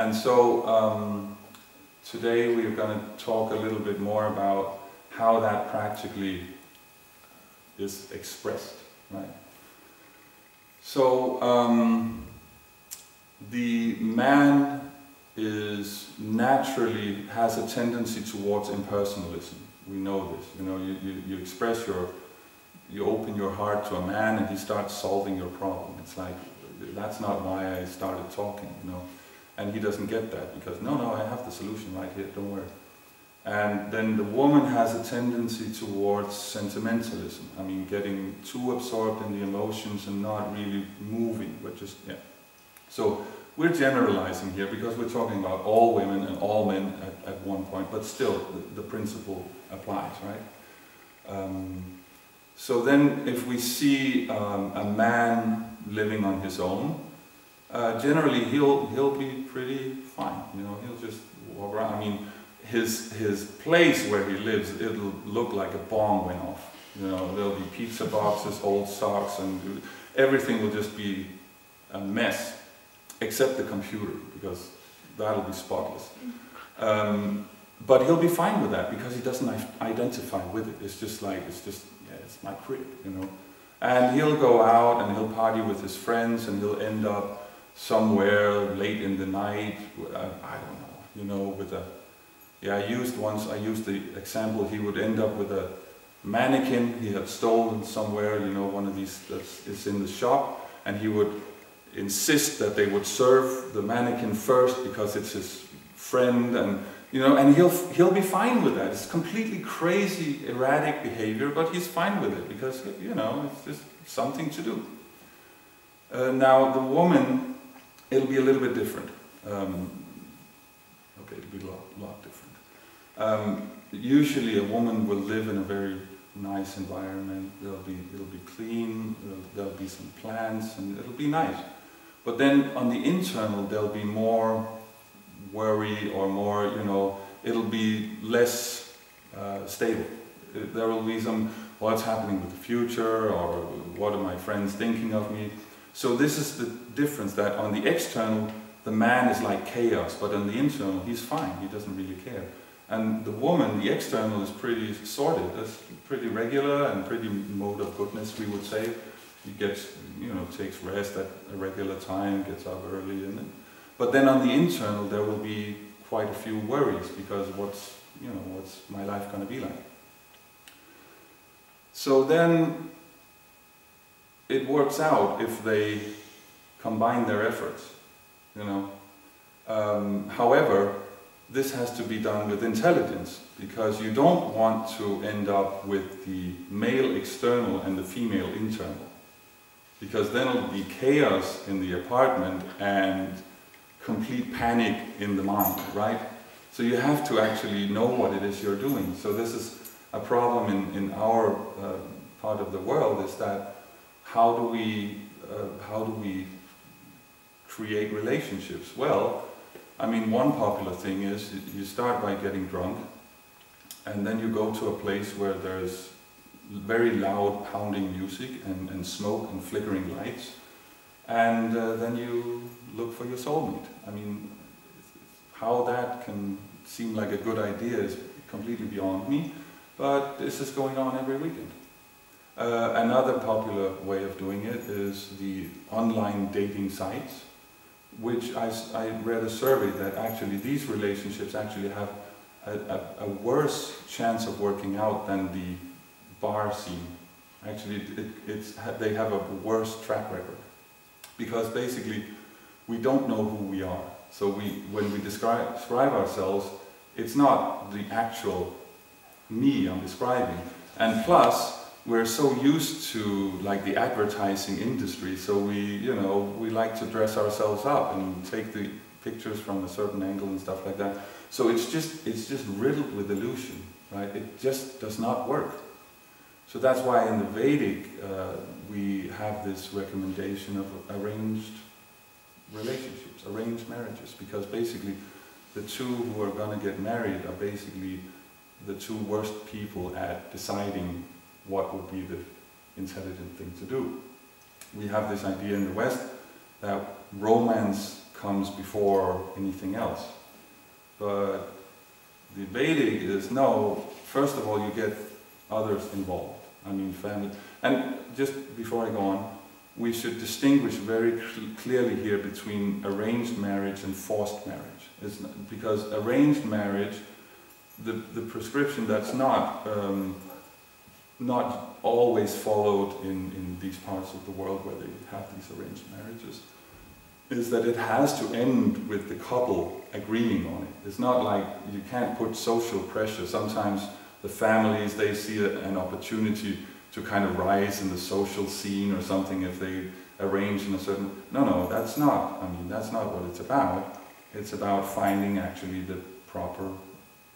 And so today we're going to talk a little bit more about how that practically is expressed, right? So the man is naturally has a tendency towards impersonalism. We know this. You know, you express you open your heart to a man and he starts solving your problem. It's like, that's not why I started talking, you know. And he doesn't get that because, no, I have the solution right here, don't worry. And then the woman has a tendency towards sentimentalism. I mean, getting too absorbed in the emotions and not really moving, but just, yeah. So we're generalizing here because we're talking about all women and all men at one point, but still the principle applies, right? So then if we see a man living on his own, generally he'll be pretty fine, you know, he'll just walk around. I mean, his place where he lives, it'll look like a bomb went off. You know, there'll be pizza boxes, old socks, and everything will just be a mess, except the computer, because that'll be spotless. But he'll be fine with that because he doesn't identify with it. It's just like, yeah, it's my crib, you know. And he'll go out and he'll party with his friends and he'll end up somewhere late in the night, I don't know, you know, with a, yeah, I used the example, he would end up with a mannequin he had stolen somewhere, you know, one of these that is in the shop, and he would insist that they would serve the mannequin first because it's his friend, and you know, and he'll be fine with that. It's completely crazy, erratic behavior, but he's fine with it because, you know, it's just something to do. Now the woman, it'll be a little bit different. Okay, it'll be a lot different. Usually a woman will live in a very nice environment. It'll be clean. There'll be some plants, and it'll be nice. But then on the internal, there'll be more worry or more, you know, it'll be less stable. There will be some, what's happening with the future, or what are my friends thinking of me? So this is the difference, that on the external, the man is like chaos, but on the internal, he's fine, he doesn't really care. And the woman, the external is pretty sorted, that's pretty regular and pretty mode of goodness, we would say. He gets, you know, takes rest at a regular time, gets up early, but then on the internal, there will be quite a few worries, because what's my life going to be like? So then it works out if they combine their efforts, you know. However, this has to be done with intelligence, because you don't want to end up with the male external and the female internal, because then it'll be chaos in the apartment and complete panic in the mind, right? So you have to actually know what it is you're doing. So this is a problem in our part of the world, is that how do we create relationships? Well, I mean, one popular thing is you start by getting drunk, and then you go to a place where there's very loud pounding music and smoke and flickering lights, and then you look for your soulmate. I mean, how that can seem like a good idea is completely beyond me, but this is going on every weekend. Another popular way of doing it is the online dating sites, which I read a survey that actually these relationships actually have a worse chance of working out than the bar scene. Actually, they have a worse track record, because basically we don't know who we are. So when we describe ourselves, it's not the actual me I'm describing. And plus, we're so used to like the advertising industry, so we like to dress ourselves up and take the pictures from a certain angle and stuff like that. So it's just riddled with illusion, right? It just does not work. So that's why in the Vedic we have this recommendation of arranged relationships, arranged marriages, because basically the two who are going to get married are basically the two worst people at deciding what would be the intelligent thing to do. We have this idea in the West that romance comes before anything else. But the Vedic is, no, first of all you get others involved. I mean family. And just before I go on, we should distinguish very clearly here between arranged marriage and forced marriage. It's not, because arranged marriage, the prescription that's not always followed in these parts of the world where they have these arranged marriages, is that it has to end with the couple agreeing on it. It's not like you can't put social pressure. Sometimes the families, they see an opportunity to kind of rise in the social scene or something if they arrange in a certain... No, that's not. I mean, that's not what it's about. It's about finding actually the proper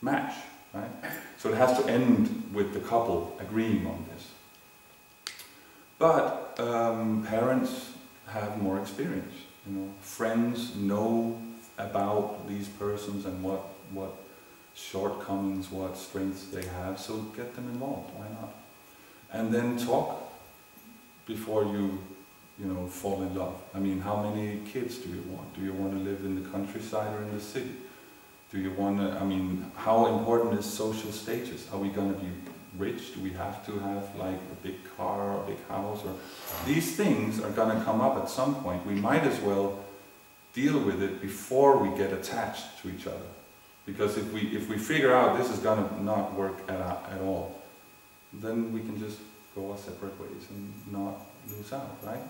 match, right? So it has to end with the couple agreeing on this. But parents have more experience. You know, friends know about these persons and what shortcomings, what strengths they have, so get them involved, why not? And then talk before you fall in love. I mean, how many kids do you want? Do you want to live in the countryside or in the city? Do you want to, I mean, how important is social status? Are we going to be rich? Do we have to have like a big car or a big house? Or these things are going to come up at some point. We might as well deal with it before we get attached to each other. Because if we figure out this is going to not work at all, then we can just go our separate ways and not lose out, right?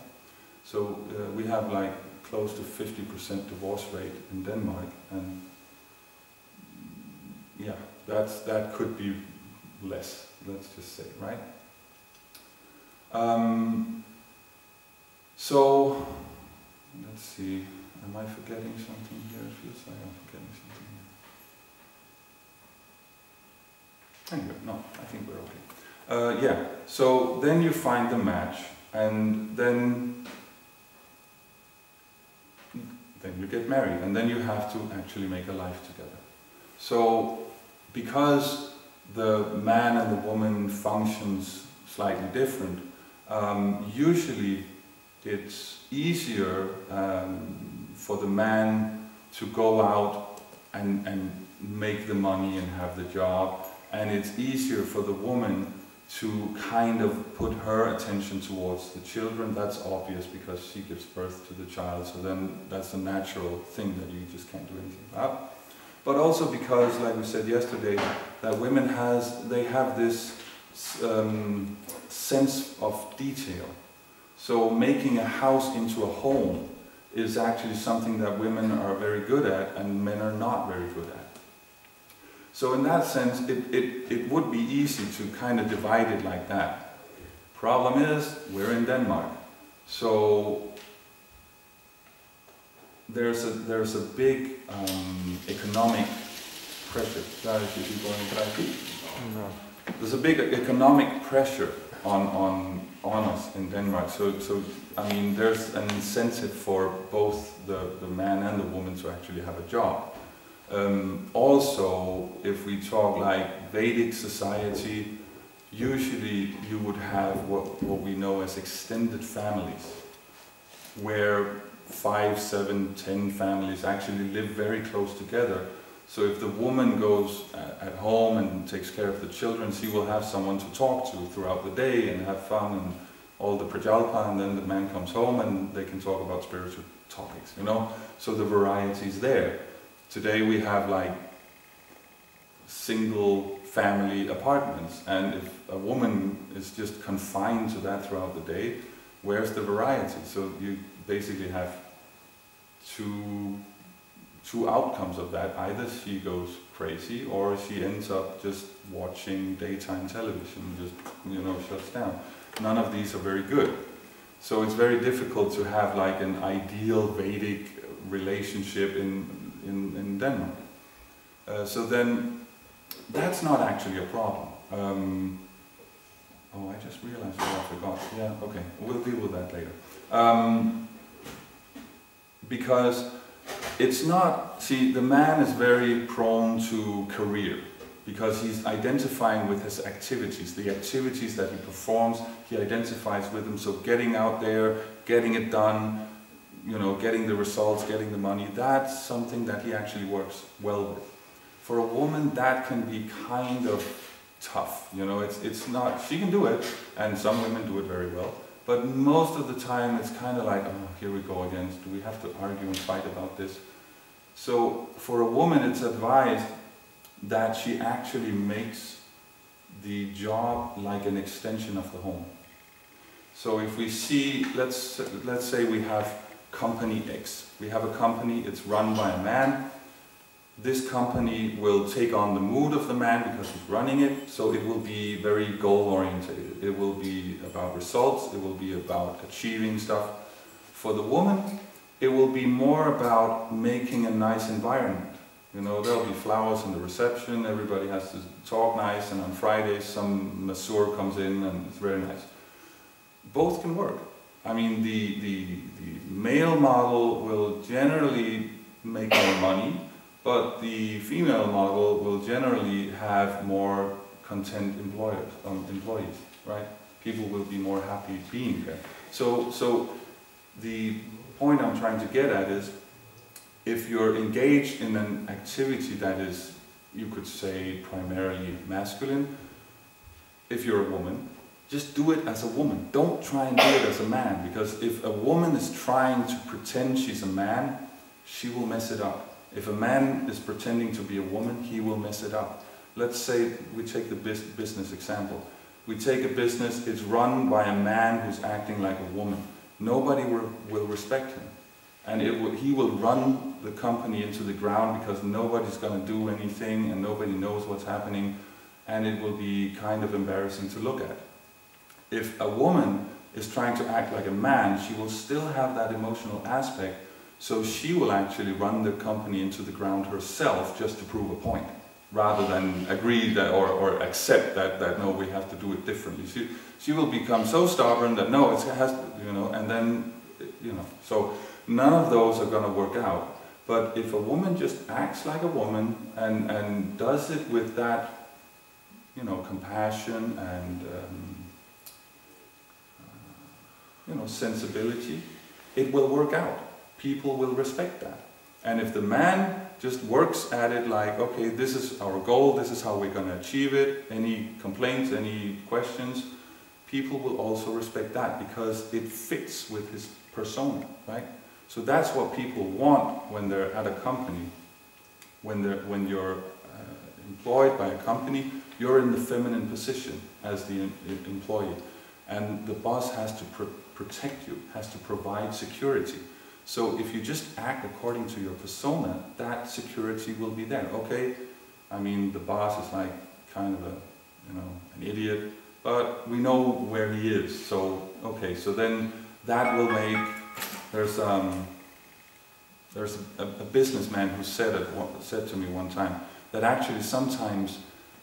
So we have like close to 50% divorce rate in Denmark, and yeah, that could be less, let's just say, right? So let's see, am I forgetting something here? It feels like I'm forgetting something here. Anyway, no, I think we're okay. Yeah, so then you find the match, and then you get married, and then you have to actually make a life together. So because the man and the woman functions slightly different, usually it's easier for the man to go out and make the money and have the job, and it's easier for the woman to kind of put her attention towards the children. That's obvious because she gives birth to the child, so then that's a natural thing that you just can't do anything about. But also because, like we said yesterday, that women have this sense of detail. So making a house into a home is actually something that women are very good at and men are not very good at. So in that sense, it would be easy to kind of divide it like that. Problem is, we're in Denmark, so there's a big economic pressure. There's a big economic pressure on us in Denmark. So I mean, there's an incentive for both the man and the woman to actually have a job. Also, if we talk like Vedic society, usually you would have what we know as extended families, where 5, 7, 10 families actually live very close together. So if the woman goes at home and takes care of the children, she will have someone to talk to throughout the day and have fun and all the prajalpa, and then the man comes home and they can talk about spiritual topics, you know? So the variety is there. Today we have like single family apartments, and if a woman is just confined to that throughout the day, where's the variety? So you basically have two outcomes of that. Either she goes crazy or she ends up just watching daytime television, just, you know, shuts down. None of these are very good. So it's very difficult to have like an ideal Vedic relationship in Denmark. So then that's not actually a problem. Oh, I just realized what I forgot. Yeah, okay, we'll deal with that later. Because it's not, see, the man is very prone to career because he's identifying with his activities, the activities that he performs, he identifies with them. So getting out there, getting it done, you know, getting the results, getting the money, that's something that he actually works well with. For a woman, that can be kind of tough, you know, it's not, she can do it, and some women do it very well, but most of the time it's kind of like, oh, here we go again, do we have to argue and fight about this? So for a woman, it's advised that she actually makes the job like an extension of the home. So if we see, let's say we have company X. We have a company, it's run by a man. This company will take on the mood of the man because he's running it, so it will be very goal-oriented. It will be about results, it will be about achieving stuff. For the woman, it will be more about making a nice environment. You know, there'll be flowers in the reception, everybody has to talk nice, and on Fridays some masseur comes in and it's very nice. Both can work. I mean, the male model will generally make more money, but the female model will generally have more content employees, right? People will be more happy being there. So the point I'm trying to get at is, if you're engaged in an activity that is, you could say, primarily masculine, if you're a woman, just do it as a woman. Don't try and do it as a man, because if a woman is trying to pretend she's a man, she will mess it up. If a man is pretending to be a woman, he will mess it up. Let's say we take the business example. We take a business, it's run by a man who's acting like a woman. Nobody will respect him. And he will run the company into the ground because nobody's going to do anything and nobody knows what's happening, and it will be kind of embarrassing to look at. If a woman is trying to act like a man, she will still have that emotional aspect, so she will actually run the company into the ground herself just to prove a point, rather than agree that or accept that no, we have to do it differently. She will become so stubborn that no, it has to, you know, and then, you know, so none of those are going to work out. But if a woman just acts like a woman and does it with that, you know, compassion and you know, sensibility, it will work out. People will respect that. And if the man just works at it like, okay, this is our goal, this is how we're going to achieve it, any complaints, any questions, people will also respect that because it fits with his persona, right? So that's what people want when they're at a company. When you're employed by a company, you're in the feminine position as the employee. And the boss has to protect you, has to provide security. So if you just act according to your persona, that security will be there. Okay, I mean, the boss is like kind of a, you know, an idiot, but we know where he is. So, okay, so then that will make, there's a businessman who said to me one time that actually sometimes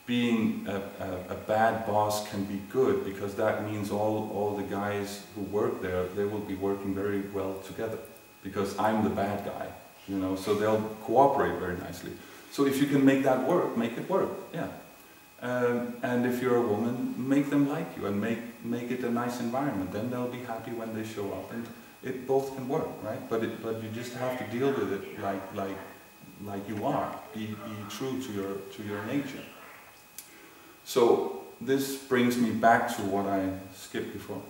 being a bad boss can be good, because that means all the guys who work there, they will be working very well together, because I'm the bad guy, you know, so they'll cooperate very nicely. So if you can make that work, make it work, yeah. And if you're a woman, make them like you and make it a nice environment. Then they'll be happy when they show up, and it both can work, right? But you just have to deal with it like you are. Be true to your nature. So this brings me back to what I skipped before.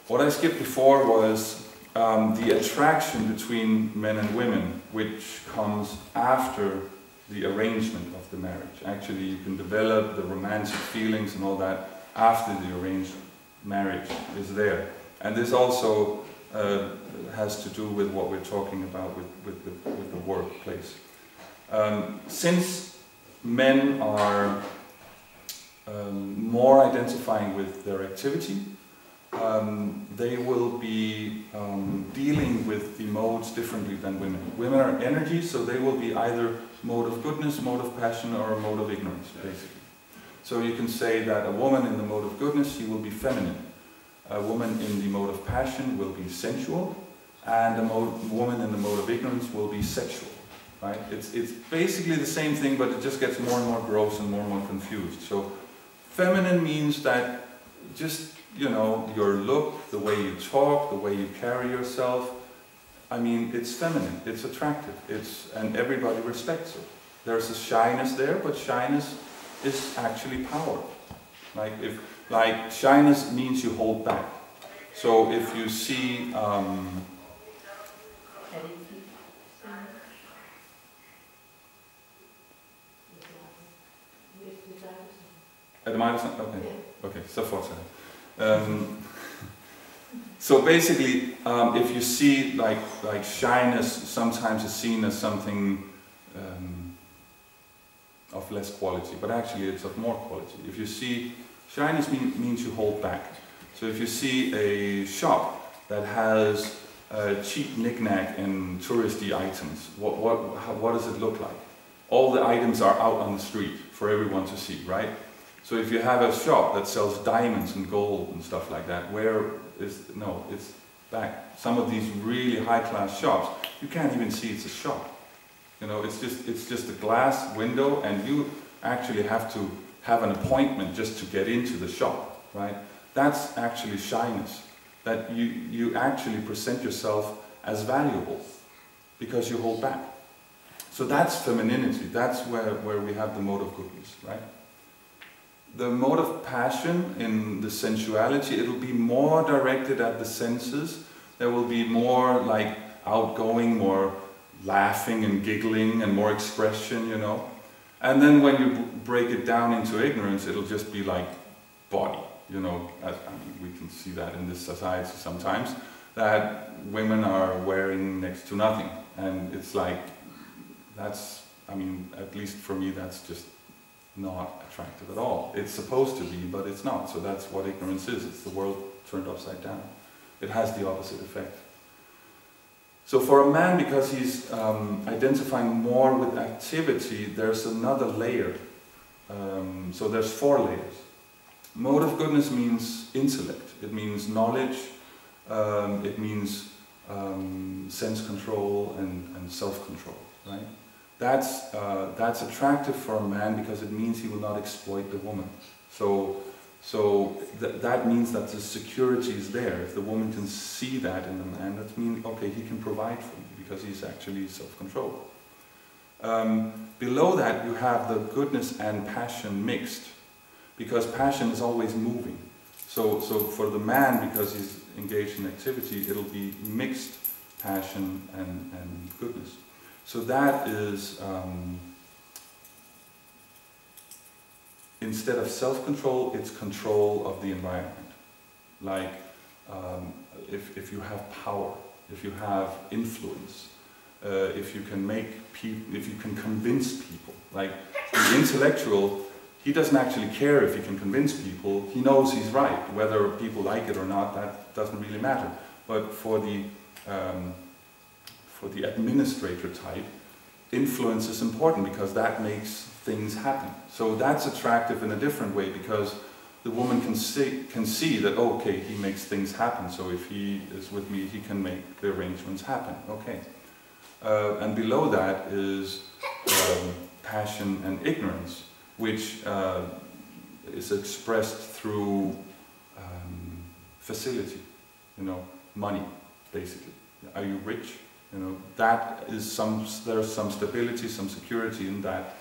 What I skipped before was the attraction between men and women, which comes after the arrangement of the marriage. Actually, you can develop the romantic feelings and all that after the arranged marriage is there. And this also has to do with what we're talking about with the workplace. Since men are more identifying with their activity, they will be dealing with the modes differently than women. Women are energy, so they will be either mode of goodness, mode of passion, or a mode of ignorance, basically. So you can say that a woman in the mode of goodness, she will be feminine. A woman in the mode of passion will be sensual, and a woman in the mode of ignorance will be sexual. Right? It's basically the same thing, but it just gets more and more gross and more confused. So feminine means that just you know, your look, the way you talk, the way you carry yourself, I mean, it's feminine, it's attractive, and everybody respects it. There's a shyness there, but shyness is actually power. Like shyness means you hold back. So if you see, okay, så fortsætter. So basically, if you see like shyness, sometimes is seen as something of less quality, but actually it's of more quality. If you see, shyness means you hold back. So if you see a shop that has cheap knick-knack and touristy items, what does it look like? All the items are out on the street for everyone to see, right? So if you have a shop that sells diamonds and gold and stuff like that, it's back. Some of these really high-class shops, you can't even see it's a shop. You know, it's just a glass window, and you actually have to have an appointment just to get into the shop, right? That's actually shyness. That you actually present yourself as valuable because you hold back. So that's femininity. That's where we have the mode of goodness, right? The mode of passion in the sensuality, it will be more directed at the senses. There will be more like outgoing, more laughing and giggling and more expression, you know. And then when you break it down into ignorance, it'll just be like body, you know. I mean, we can see that in this society sometimes, that women are wearing next to nothing. And it's like, I mean, at least for me, that's just not attractive at all. It's supposed to be, but it's not. So that's what ignorance is. It's the world turned upside down. It has the opposite effect. So for a man, because he's identifying more with activity, there's another layer. So there's 4 layers. Mode of goodness means intellect. It means knowledge. It means sense control and self-control, right? That's attractive for a man because it means he will not exploit the woman. So that means that the security is there. If the woman can see that in the man, that means, okay, he can provide for me because he's actually self-controlled. Below that you have the goodness and passion mixed, because passion is always moving. So for the man, because he's engaged in activity, it'll be mixed passion and goodness. So that is, instead of self-control, it's control of the environment. Like, if you have power, if you have influence, if you can convince people. Like, the intellectual, he doesn't actually care if he can convince people. He knows he's right. Whether people like it or not, that doesn't really matter. But for the administrator type, influence is important because that makes things happen. So that's attractive in a different way, because the woman can see that, oh, okay, he makes things happen, so if he is with me, he can make the arrangements happen. Okay. And below that is passion and ignorance, which is expressed through facility, you know, money, basically. Are you rich? You know, that is there's some stability, some security in that.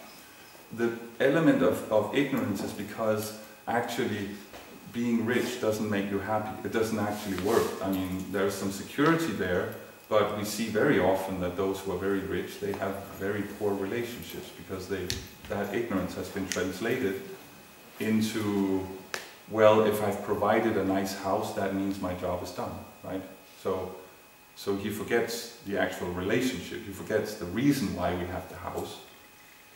The element of ignorance is because actually being rich doesn't make you happy. It doesn't actually work. I mean, there's some security there, but we see very often that those who are very rich, they have very poor relationships because that ignorance has been translated into, well, if I've provided a nice house, that means my job is done, right? So he forgets the actual relationship. He forgets the reason why we have the house.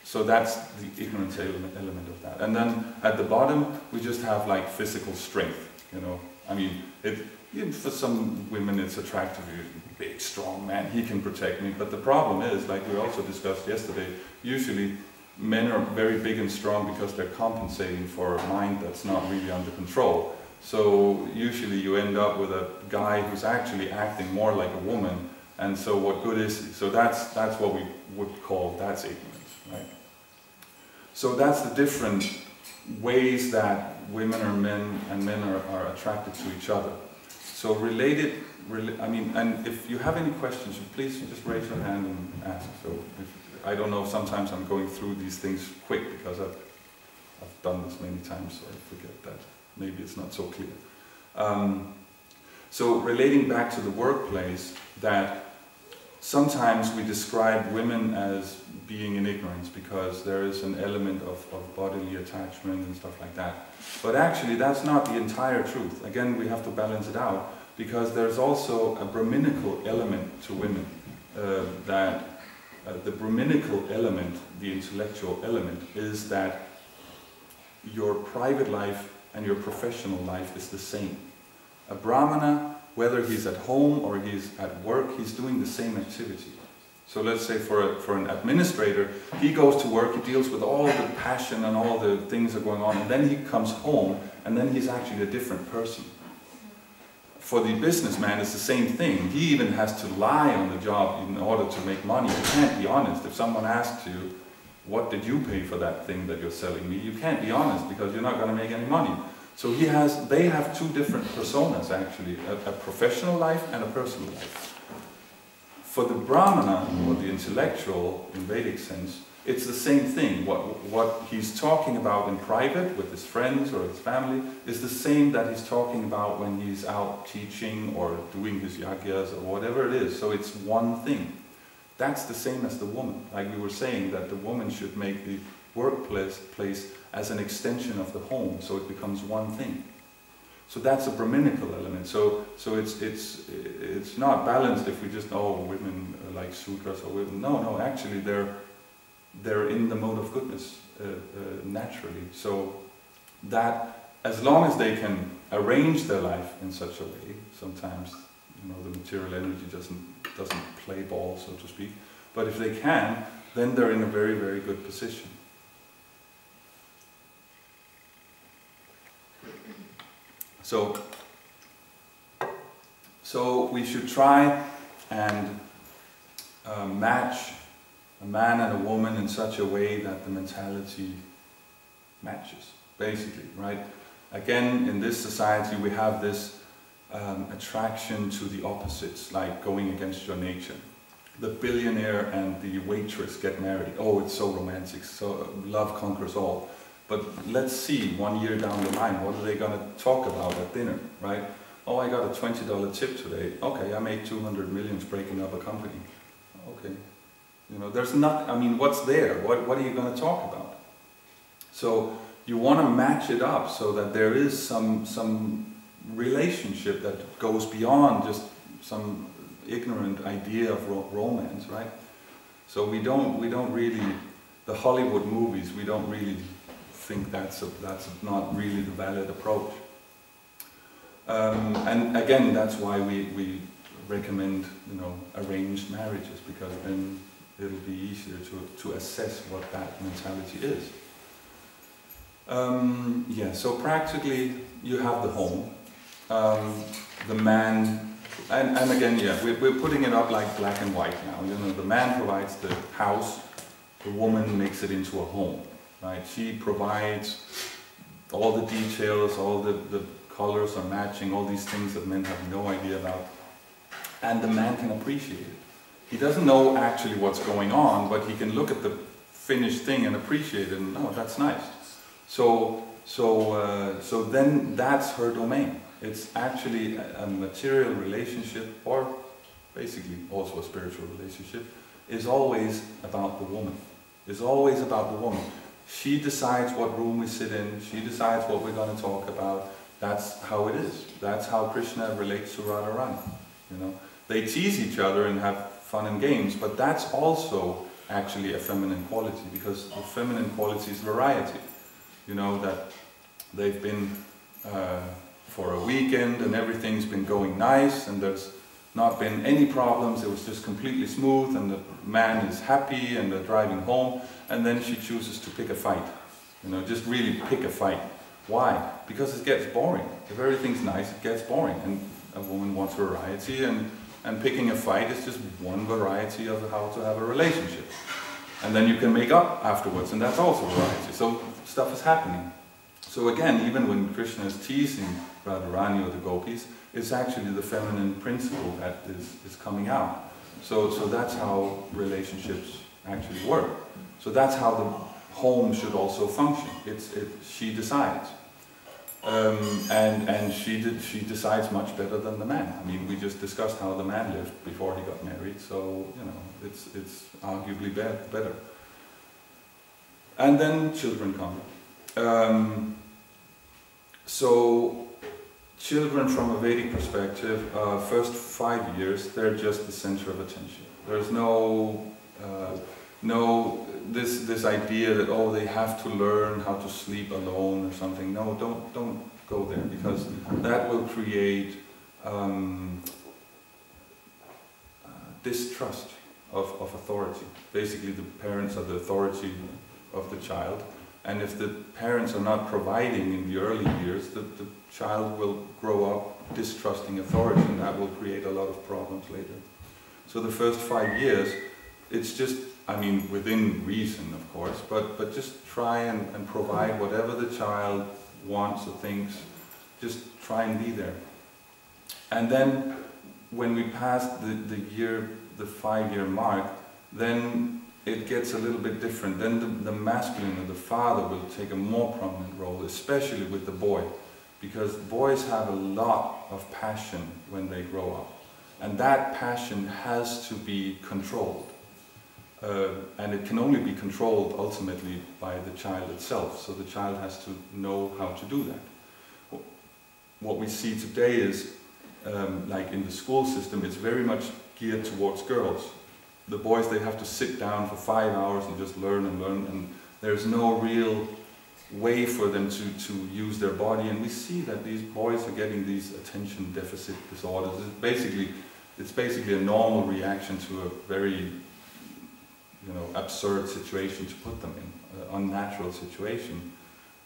So that's the ignorance element of that. And then at the bottom, we just have like physical strength, you know. I mean, even for some women it's attractive, big, strong man, he can protect me. But the problem is, like we also discussed yesterday, usually men are very big and strong because they're compensating for a mind that's not really under control. So usually you end up with a guy who's actually acting more like a woman, and so what good is he? So that's what we would call, that's ignorance, right? So that's the different ways that women are men and men are attracted to each other. So and if you have any questions, please just raise your hand and ask. So I don't know, sometimes I'm going through these things quick because I've done this many times, so I forget that. Maybe it's not so clear. So relating back to the workplace, that sometimes we describe women as being in ignorance because there is an element of bodily attachment and stuff like that. But actually that's not the entire truth. Again, we have to balance it out because there's also a Brahminical element to women. The Brahminical element, the intellectual element, is that your private life and your professional life is the same. A Brahmana, whether he's at home or he's at work, he's doing the same activity. So let's say for an administrator, he goes to work, he deals with all the passion and all the things that are going on, and then he comes home, and then he's actually a different person. For the businessman, it's the same thing. He even has to lie on the job in order to make money. You can't be honest. If someone asks you, what did you pay for that thing that you're selling me? You can't be honest because you're not going to make any money. So they have two different personas actually, a professional life and a personal life. For the Brahmana, or the intellectual in Vedic sense, it's the same thing. What he's talking about in private with his friends or his family is the same that he's talking about when he's out teaching or doing his yagyas or whatever it is. So it's one thing. That's the same as the woman. Like we were saying, that the woman should make the workplace as an extension of the home, so it becomes one thing. So that's a Brahminical element. So it's not balanced if we just, oh, women are like sutras or women. No, actually they're in the mode of goodness naturally. So that as long as they can arrange their life in such a way, sometimes the material energy doesn't play ball, so to speak. But if they can, then they're in a very, very good position. So we should try and match a man and a woman in such a way that the mentality matches, basically, right? Again, in this society we have this attraction to the opposites, like going against your nature. The billionaire and the waitress get married. Oh, it's so romantic, so love conquers all. But let's see, 1 year down the line, what are they going to talk about at dinner, right? Oh, I got a $20 tip today. Okay, I made 200 million breaking up a company. Okay. There's nothing, what's there? What are you going to talk about? So you want to match it up so that there is some relationship that goes beyond just some ignorant idea of romance, right? So we don't really, the Hollywood movies, we don't really think that's not really the valid approach. And again, that's why we recommend arranged marriages, because then it'll be easier to assess what that mentality is. Yeah, so practically you have the home, the man, and again, yeah, we're putting it up like black and white now. The man provides the house, the woman makes it into a home, right? She provides all the details, all the colors are matching, all these things that men have no idea about, and the man can appreciate it. He doesn't know actually what's going on, but he can look at the finished thing and appreciate it, and oh, that's nice. So then that's her domain. It's actually a material relationship, or basically also a spiritual relationship, is always about the woman. It's always about the woman. She decides what room we sit in, she decides what we're going to talk about. That's how it is. That's how Krishna relates to Radharani. They tease each other and have fun and games, but that's also actually a feminine quality, because the feminine quality is variety. That they've been for a weekend and everything's been going nice and there's not been any problems, it was just completely smooth and the man is happy and they're driving home, and then she chooses to pick a fight. Just really pick a fight. Why? Because it gets boring. If everything's nice, it gets boring, and a woman wants variety, and picking a fight is just one variety of how to have a relationship. And then you can make up afterwards, and that's also variety. So stuff is happening. So again, even when Krishna is teasing Radharani or the gopis, it's actually the feminine principle that is coming out. So that's how relationships actually work. So that's how the home should also function. She decides. And she decides much better than the man. I mean, we just discussed how the man lived before he got married, so you know, it's arguably better. And then children come. So children, from a Vedic perspective, first 5 years, they're just the center of attention. There's this idea that, oh, they have to learn how to sleep alone or something. No, don't go there, because that will create distrust of authority. Basically, the parents are the authority of the child, and if the parents are not providing in the early years, the child will grow up distrusting authority, and that will create a lot of problems later. So the first 5 years, it's just, I mean, within reason, of course, but just try and provide whatever the child wants or thinks. Just try and be there. And then, when we pass the 5-year mark, then it gets a little bit different. Then the masculine or the father will take a more prominent role, especially with the boy, because boys have a lot of passion when they grow up, and that passion has to be controlled. And it can only be controlled ultimately by the child itself, so the child has to know how to do that. What we see today is, like in the school system, it's very much geared towards girls. The boys, they have to sit down for 5 hours and just learn, and there's no real way for them to use their body, and we see that these boys are getting these attention deficit disorders. It's basically a normal reaction to a very absurd situation to put them in, unnatural situation.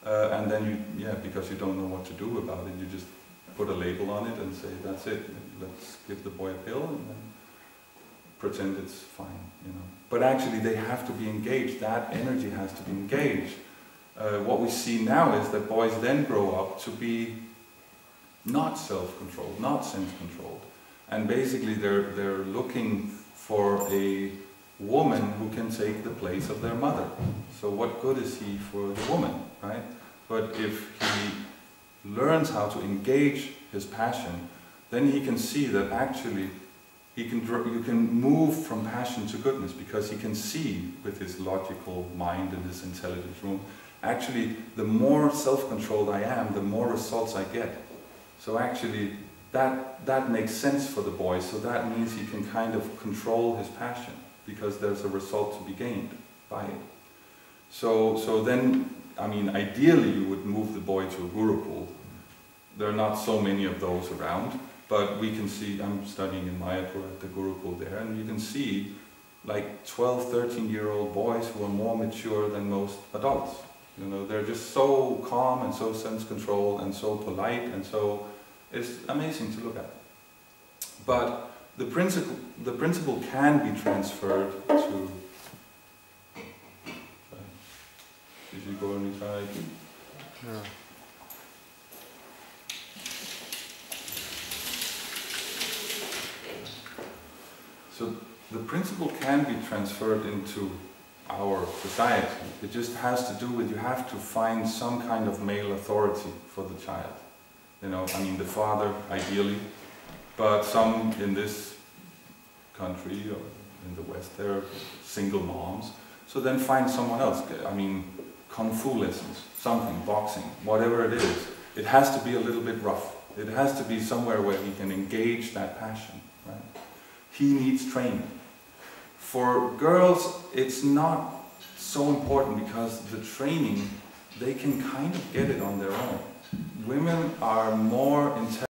And then because you don't know what to do about it, you just put a label on it and say, that's it, let's give the boy a pill and then pretend it's fine, But actually they have to be engaged, that energy has to be engaged. What we see now is that boys then grow up to be not self-controlled, not sense-controlled. And basically they're looking for a woman who can take the place of their mother. So what good is he for the woman, right? But if he learns how to engage his passion, then he can see that actually you can move from passion to goodness, because he can see with his logical mind and his intelligence room, actually the more self-controlled I am, the more results I get. So actually that makes sense for the boy, so that means he can kind of control his passion, because there's a result to be gained by it. So then, I mean, ideally you would move the boy to a Gurukul. There are not so many of those around, but we can see, I'm studying in Mayapur at the Gurukul there, and you can see like 12, 13-year-old boys who are more mature than most adults. They're just so calm and so sense-controlled and so polite, and so it's amazing to look at. But the principle can be transferred to... Did you go on inside? No. So the principle can be transferred into our society. It just has to do with, you have to find some kind of male authority for the child. I mean, the father, ideally, but some in this country or in the West, they're single moms. So then find someone else. I mean, kung fu lessons, something, boxing, whatever it is. It has to be a little bit rough. It has to be somewhere where he can engage that passion, right? He needs training. For girls, it's not so important, because the training, they can kind of get it on their own. Women are more intelligent.